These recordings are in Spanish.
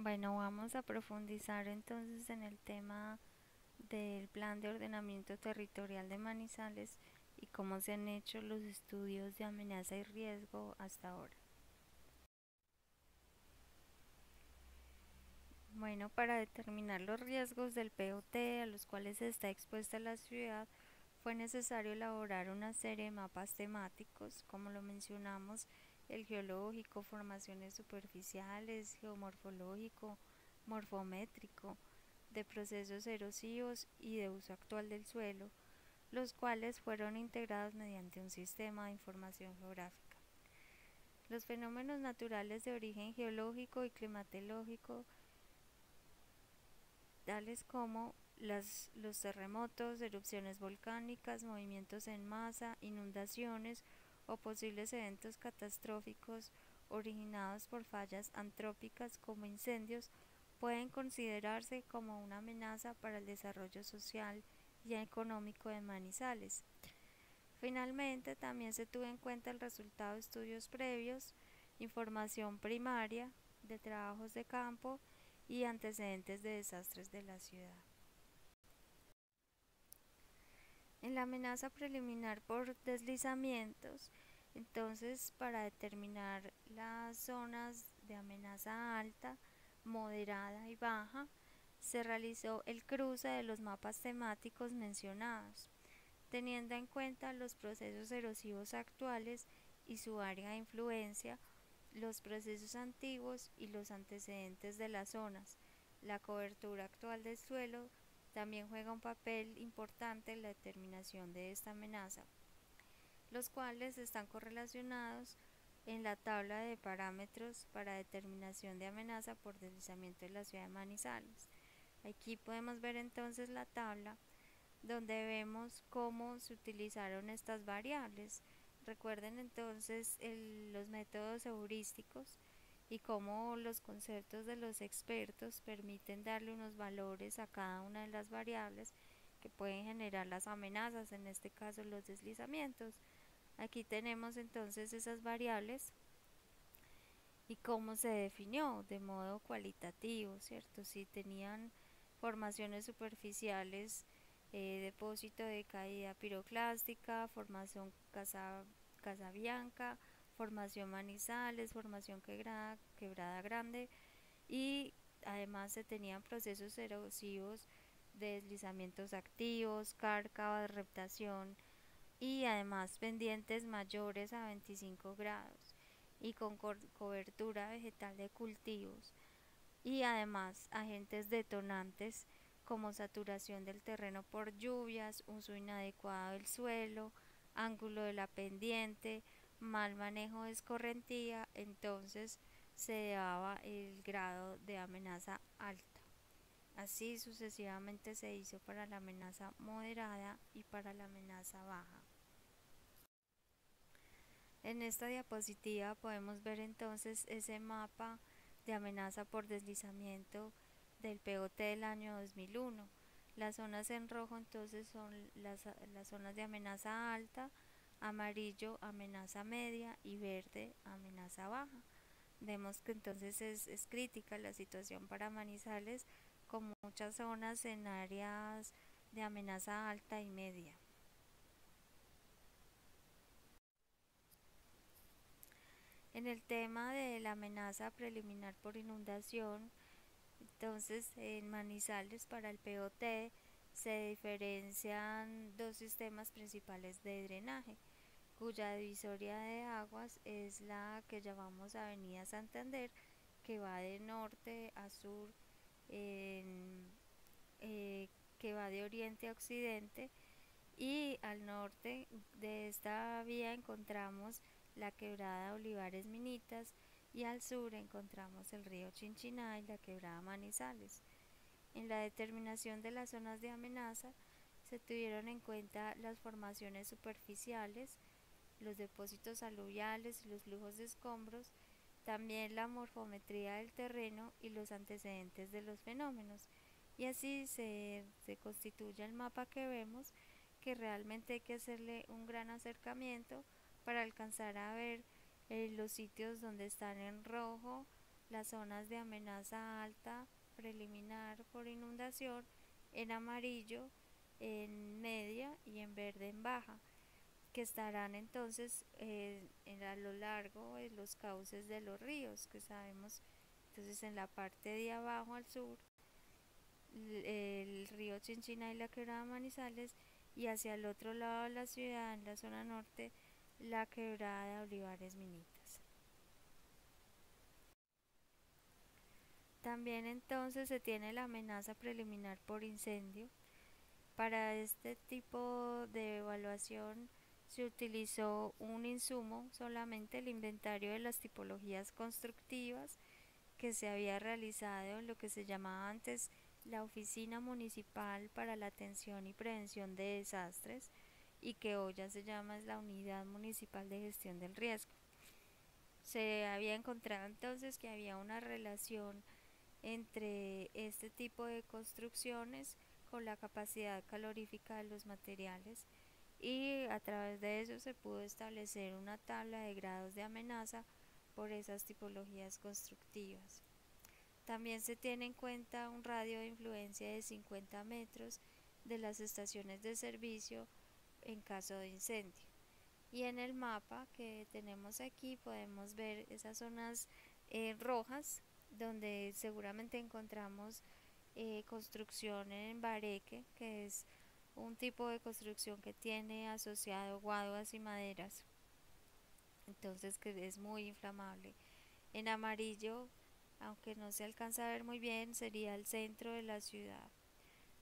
Bueno, vamos a profundizar entonces en el tema del Plan de Ordenamiento Territorial de Manizales y cómo se han hecho los estudios de amenaza y riesgo hasta ahora. Bueno, para determinar los riesgos del POT a los cuales está expuesta la ciudad, fue necesario elaborar una serie de mapas temáticos, como lo mencionamos, el geológico, formaciones superficiales, geomorfológico, morfométrico, de procesos erosivos y de uso actual del suelo, los cuales fueron integrados mediante un sistema de información geográfica. Los fenómenos naturales de origen geológico y climatológico, tales como los terremotos, erupciones volcánicas, movimientos en masa, inundaciones o posibles eventos catastróficos originados por fallas antrópicas como incendios, pueden considerarse como una amenaza para el desarrollo social y económico de Manizales. Finalmente, también se tuvo en cuenta el resultado de estudios previos, información primaria, de trabajos de campo y antecedentes de desastres de la ciudad. En la amenaza preliminar por deslizamientos, entonces para determinar las zonas de amenaza alta, moderada y baja, se realizó el cruce de los mapas temáticos mencionados, teniendo en cuenta los procesos erosivos actuales y su área de influencia, los procesos antiguos y los antecedentes de las zonas. La cobertura actual del suelo también juega un papel importante en la determinación de esta amenaza, los cuales están correlacionados en la tabla de parámetros para determinación de amenaza por deslizamiento de la ciudad de Manizales. Aquí podemos ver entonces la tabla donde vemos cómo se utilizaron estas variables. Recuerden entonces los métodos heurísticos y cómo los conceptos de los expertos permiten darle unos valores a cada una de las variables que pueden generar las amenazas, en este caso los deslizamientos. Aquí tenemos entonces esas variables y cómo se definió de modo cualitativo, ¿cierto? Si tenían formaciones superficiales, depósito de caída piroclástica, formación Casabianca, formación Manizales, formación Quebrada Grande, y además se tenían procesos erosivos de deslizamientos activos, cárcavas, reptación y además pendientes mayores a 25 grados y con cobertura vegetal de cultivos, y además agentes detonantes como saturación del terreno por lluvias, uso inadecuado del suelo, ángulo de la pendiente, mal manejo de escorrentía. Entonces se daba el grado de amenaza alta. Así sucesivamente se hizo para la amenaza moderada y para la amenaza baja. En esta diapositiva podemos ver entonces ese mapa de amenaza por deslizamiento del POT del año 2001. Las zonas en rojo entonces son las zonas de amenaza alta, amarillo amenaza media y verde amenaza baja. Vemos que entonces es crítica la situación para Manizales, con muchas zonas en áreas de amenaza alta y media. En el tema de la amenaza preliminar por inundación, entonces en Manizales para el POT se diferencian dos sistemas principales de drenaje, cuya divisoria de aguas es la que llamamos Avenida Santander, que va de norte a sur, en, que va de oriente a occidente, y al norte de esta vía encontramos la quebrada Olivares Minitas, y al sur encontramos el río Chinchiná y la quebrada Manizales. En la determinación de las zonas de amenaza se tuvieron en cuenta las formaciones superficiales, los depósitos aluviales y los flujos de escombros, también la morfometría del terreno y los antecedentes de los fenómenos. Y así se constituye el mapa que vemos, que realmente hay que hacerle un gran acercamiento para alcanzar a ver los sitios donde están en rojo, las zonas de amenaza alta preliminar por inundación en amarillo, en media y en verde en baja, que estarán entonces a lo largo de los cauces de los ríos, que sabemos entonces en la parte de abajo al sur el río Chinchina y la quebrada Manizales, y hacia el otro lado de la ciudad, en la zona norte, la quebrada de Olivares Minitas. También entonces se tiene la amenaza preliminar por incendio. Para este tipo de evaluación se utilizó un insumo, solamente el inventario de las tipologías constructivas que se había realizado en lo que se llamaba antes la Oficina Municipal para la Atención y Prevención de Desastres, y que hoy ya se llama es la Unidad Municipal de Gestión del Riesgo. Se había encontrado entonces que había una relación entre este tipo de construcciones con la capacidad calorífica de los materiales, y a través de eso se pudo establecer una tabla de grados de amenaza por esas tipologías constructivas. También se tiene en cuenta un radio de influencia de 50 metros de las estaciones de servicio en caso de incendio. Y en el mapa que tenemos aquí podemos ver esas zonas rojas, donde seguramente encontramos construcción en bareque, que es un tipo de construcción que tiene asociado guaduas y maderas, entonces que es muy inflamable. En amarillo, aunque no se alcanza a ver muy bien, sería el centro de la ciudad,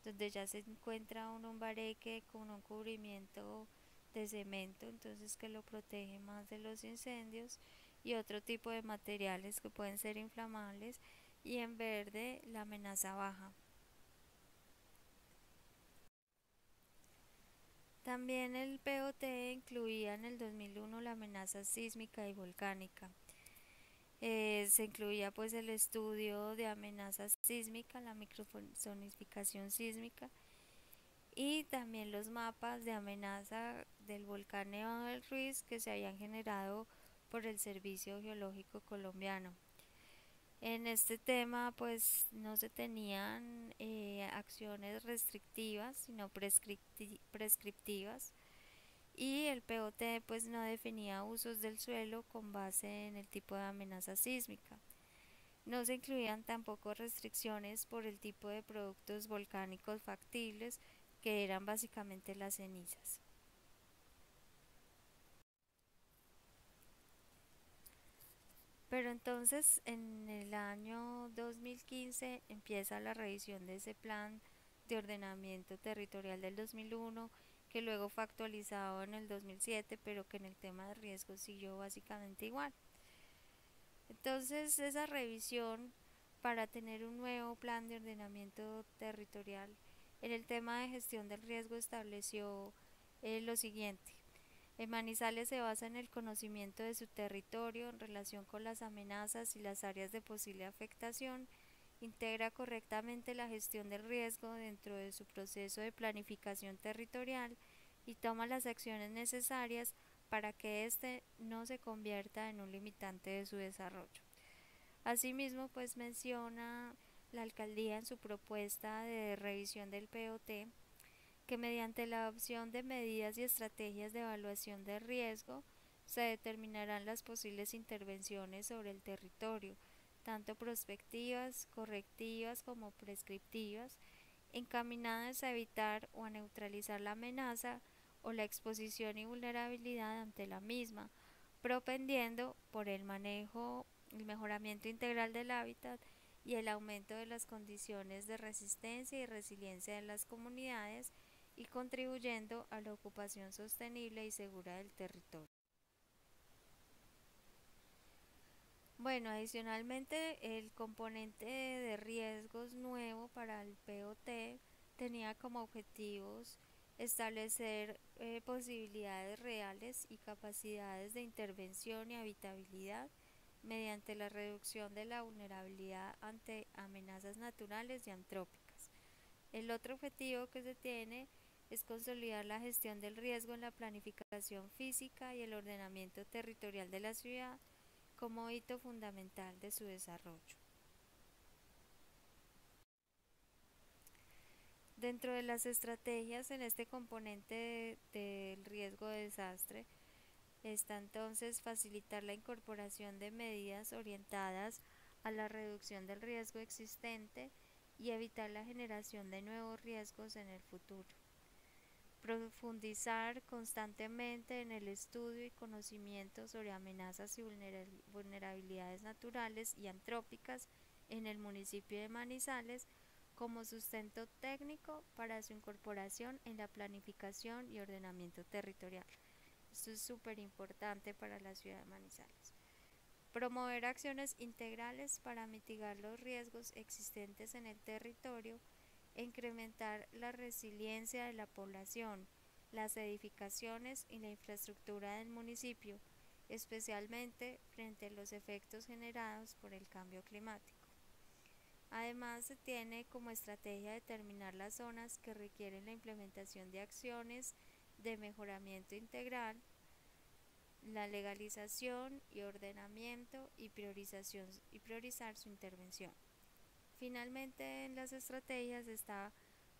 donde ya se encuentra un bareque con un cubrimiento de cemento, entonces que lo protege más de los incendios, y otro tipo de materiales que pueden ser inflamables, y en verde la amenaza baja. También el POT incluía en el 2001 la amenaza sísmica y volcánica. Se incluía pues el estudio de amenaza sísmica, la microzonificación sísmica, y también los mapas de amenaza del volcán Nevado del Ruiz que se habían generado por el Servicio Geológico Colombiano. En este tema pues no se tenían acciones restrictivas sino prescriptivas, y el POT pues no definía usos del suelo con base en el tipo de amenaza sísmica. No se incluían tampoco restricciones por el tipo de productos volcánicos factibles, que eran básicamente las cenizas. Pero entonces en el año 2015 empieza la revisión de ese plan de ordenamiento territorial del 2001, que luego fue actualizado en el 2007, pero que en el tema de riesgo siguió básicamente igual. Entonces esa revisión para tener un nuevo plan de ordenamiento territorial en el tema de gestión del riesgo estableció lo siguiente. Manizales se basa en el conocimiento de su territorio en relación con las amenazas y las áreas de posible afectación, integra correctamente la gestión del riesgo dentro de su proceso de planificación territorial y toma las acciones necesarias para que éste no se convierta en un limitante de su desarrollo. Asimismo, pues menciona la alcaldía en su propuesta de revisión del POT que mediante la adopción de medidas y estrategias de evaluación de riesgo se determinarán las posibles intervenciones sobre el territorio, tanto prospectivas, correctivas como prescriptivas, encaminadas a evitar o a neutralizar la amenaza o la exposición y vulnerabilidad ante la misma, propendiendo por el manejo, el mejoramiento integral del hábitat y el aumento de las condiciones de resistencia y resiliencia de las comunidades, y contribuyendo a la ocupación sostenible y segura del territorio. Bueno, adicionalmente el componente de riesgos nuevo para el POT tenía como objetivos establecer posibilidades reales y capacidades de intervención y habitabilidad mediante la reducción de la vulnerabilidad ante amenazas naturales y antrópicas. El otro objetivo que se tiene es consolidar la gestión del riesgo en la planificación física y el ordenamiento territorial de la ciudad, como hito fundamental de su desarrollo. Dentro de las estrategias en este componente del riesgo de desastre está entonces facilitar la incorporación de medidas orientadas a la reducción del riesgo existente y evitar la generación de nuevos riesgos en el futuro. Profundizar constantemente en el estudio y conocimiento sobre amenazas y vulnerabilidades naturales y antrópicas en el municipio de Manizales como sustento técnico para su incorporación en la planificación y ordenamiento territorial. Esto es súper importante para la ciudad de Manizales. Promover acciones integrales para mitigar los riesgos existentes en el territorio e incrementar la resiliencia de la población, las edificaciones y la infraestructura del municipio, especialmente frente a los efectos generados por el cambio climático. Además, se tiene como estrategia determinar las zonas que requieren la implementación de acciones de mejoramiento integral, la legalización y ordenamiento y priorizar su intervención. Finalmente, en las estrategias está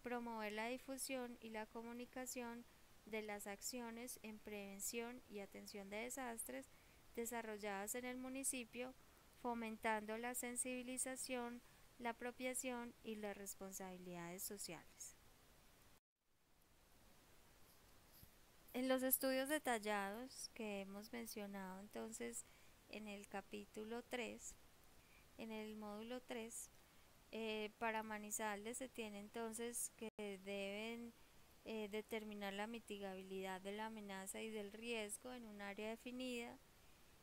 promover la difusión y la comunicación de las acciones en prevención y atención de desastres desarrolladas en el municipio, fomentando la sensibilización, la apropiación y las responsabilidades sociales. En los estudios detallados que hemos mencionado entonces en el capítulo 3, en el módulo 3, para Manizales se tiene entonces que deben determinar la mitigabilidad de la amenaza y del riesgo en un área definida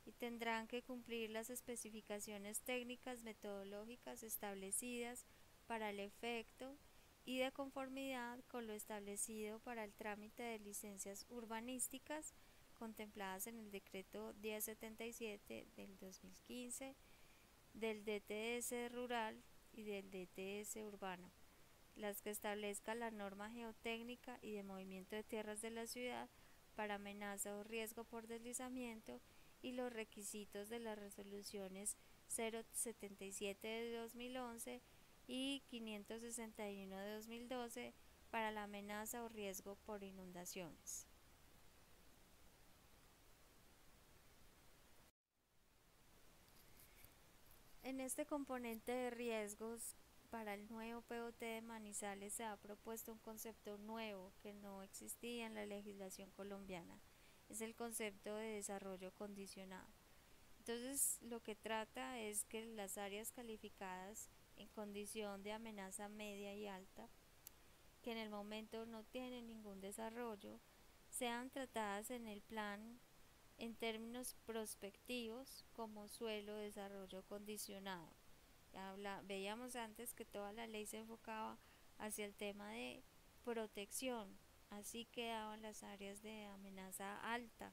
y tendrán que cumplir las especificaciones técnicas metodológicas establecidas para el efecto y de conformidad con lo establecido para el trámite de licencias urbanísticas contempladas en el decreto 1077 del 2015, del DTS rural y del DTS urbano, las que establezca la norma geotécnica y de movimiento de tierras de la ciudad para amenaza o riesgo por deslizamiento y los requisitos de las resoluciones 077 de 2011 y 561 de 2012 para la amenaza o riesgo por inundaciones. En este componente de riesgos para el nuevo POT de Manizales se ha propuesto un concepto nuevo que no existía en la legislación colombiana. Es el concepto de desarrollo condicionado. Entonces, lo que trata es que las áreas calificadas en condición de amenaza media y alta, que en el momento no tienen ningún desarrollo, sean tratadas en el plan en términos prospectivos como suelo de desarrollo condicionado. Veíamos antes que toda la ley se enfocaba hacia el tema de protección, así quedaban las áreas de amenaza alta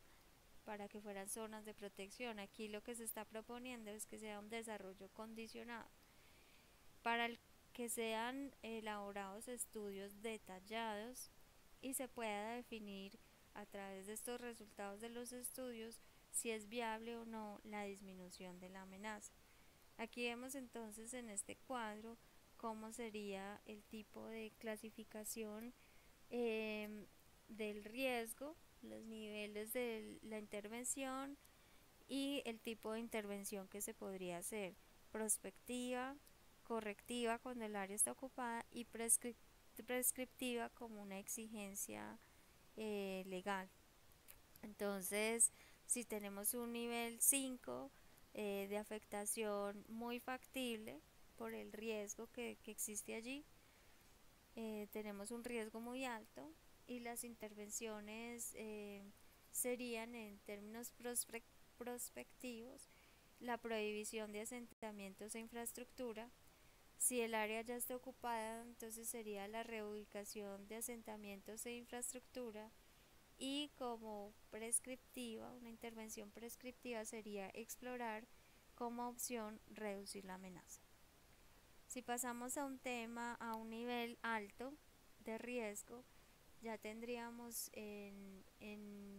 para que fueran zonas de protección. Aquí lo que se está proponiendo es que sea un desarrollo condicionado para el que sean elaborados estudios detallados y se pueda definir a través de estos resultados de los estudios si es viable o no la disminución de la amenaza. Aquí vemos entonces en este cuadro cómo sería el tipo de clasificación del riesgo, los niveles de la intervención y el tipo de intervención que se podría hacer: prospectiva, correctiva cuando el área está ocupada y prescriptiva como una exigencia legal. Entonces, si tenemos un nivel 5 de afectación muy factible por el riesgo que existe allí, tenemos un riesgo muy alto y las intervenciones serían en términos prospectivos la prohibición de asentamientos e infraestructura. Si el área ya está ocupada, entonces sería la reubicación de asentamientos e infraestructura, y como prescriptiva, una intervención prescriptiva sería explorar como opción reducir la amenaza. Si pasamos a un nivel alto de riesgo, ya tendríamos en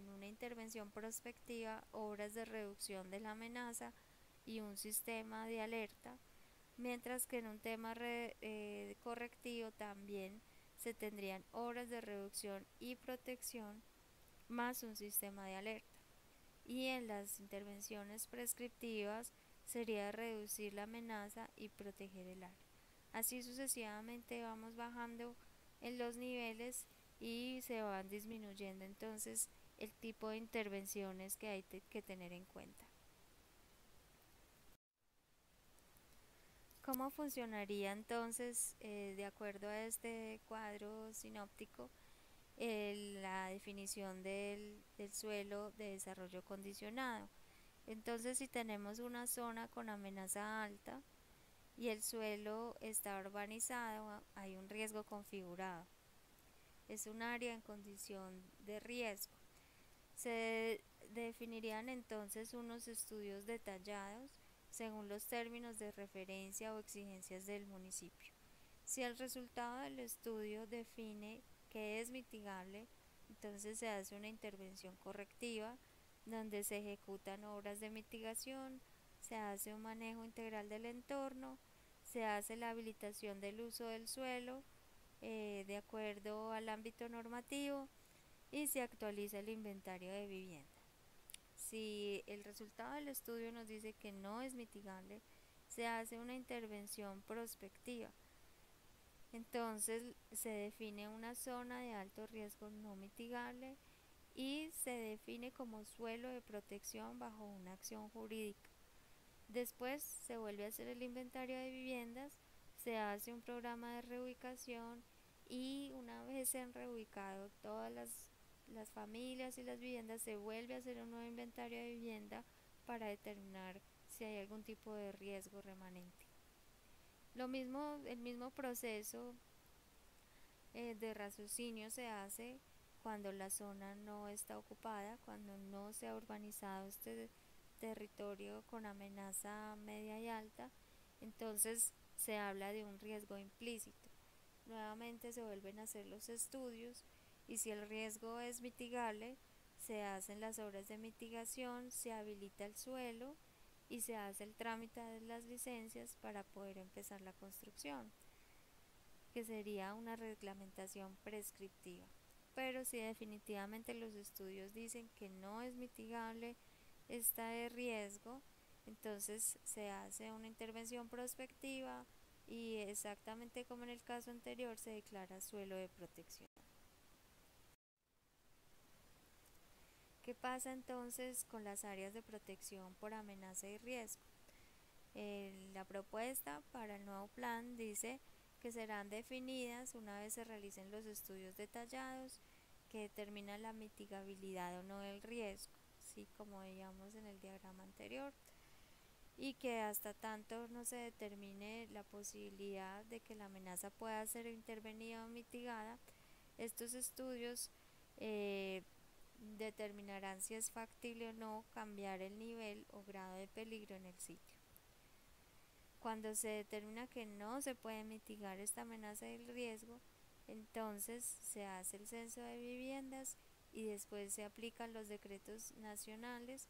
una intervención prospectiva obras de reducción de la amenaza y un sistema de alerta, mientras que en un tema correctivo también se tendrían obras de reducción y protección más un sistema de alerta. Y en las intervenciones prescriptivas sería reducir la amenaza y proteger el área. Así sucesivamente vamos bajando en los niveles y se van disminuyendo entonces el tipo de intervenciones que hay que tener en cuenta. ¿Cómo funcionaría entonces, de acuerdo a este cuadro sinóptico, la definición del suelo de desarrollo condicionado? Entonces, si tenemos una zona con amenaza alta y el suelo está urbanizado, hay un riesgo configurado. Es un área en condición de riesgo. Se definirían entonces unos estudios detallados según los términos de referencia o exigencias del municipio. Si el resultado del estudio define que es mitigable, entonces se hace una intervención correctiva donde se ejecutan obras de mitigación, se hace un manejo integral del entorno, se hace la habilitación del uso del suelo de acuerdo al ámbito normativo y se actualiza el inventario de vivienda. Si el resultado del estudio nos dice que no es mitigable, se hace una intervención prospectiva. Entonces se define una zona de alto riesgo no mitigable y se define como suelo de protección bajo una acción jurídica. Después se vuelve a hacer el inventario de viviendas, se hace un programa de reubicación y una vez se han reubicado todas las familias y las viviendas, se vuelve a hacer un nuevo inventario de vivienda para determinar si hay algún tipo de riesgo remanente. Lo mismo, el mismo proceso de raciocinio se hace cuando la zona no está ocupada, cuando no se ha urbanizado este territorio con amenaza media y alta, entonces se habla de un riesgo implícito. Nuevamente se vuelven a hacer los estudios y si el riesgo es mitigable, se hacen las obras de mitigación, se habilita el suelo y se hace el trámite de las licencias para poder empezar la construcción, que sería una reglamentación prescriptiva. Pero si definitivamente los estudios dicen que no es mitigable este riesgo, entonces se hace una intervención prospectiva y exactamente como en el caso anterior se declara suelo de protección. ¿Qué pasa entonces con las áreas de protección por amenaza y riesgo? La propuesta para el nuevo plan dice que serán definidas una vez se realicen los estudios detallados que determinan la mitigabilidad o no del riesgo, ¿sí? Como veíamos en el diagrama anterior, y que hasta tanto no se determine la posibilidad de que la amenaza pueda ser intervenida o mitigada, estos estudios determinarán si es factible o no cambiar el nivel o grado de peligro en el sitio. Cuando se determina que no se puede mitigar esta amenaza del riesgo, entonces se hace el censo de viviendas y después se aplican los decretos nacionales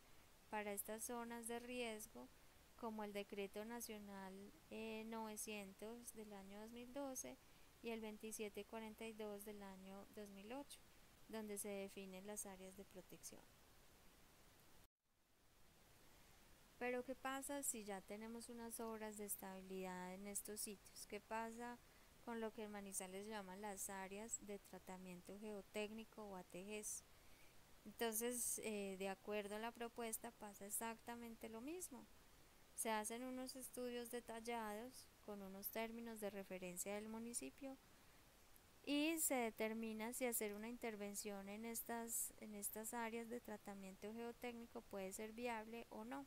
para estas zonas de riesgo, como el Decreto Nacional 900 del año 2012 y el 2742 del año 2008, donde se definen las áreas de protección. Pero ¿qué pasa si ya tenemos unas obras de estabilidad en estos sitios? ¿Qué pasa con lo que en Manizales llaman las áreas de tratamiento geotécnico o ATGs? Entonces, de acuerdo a la propuesta, pasa exactamente lo mismo. Se hacen unos estudios detallados con unos términos de referencia del municipio y se determina si hacer una intervención en estas áreas de tratamiento geotécnico puede ser viable o no.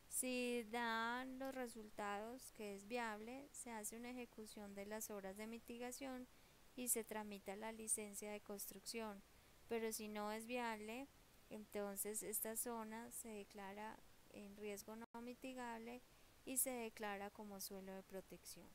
Si dan los resultados que es viable, se hace una ejecución de las obras de mitigación y se tramita la licencia de construcción. Pero si no es viable, entonces esta zona se declara en riesgo no mitigable y se declara como suelo de protección.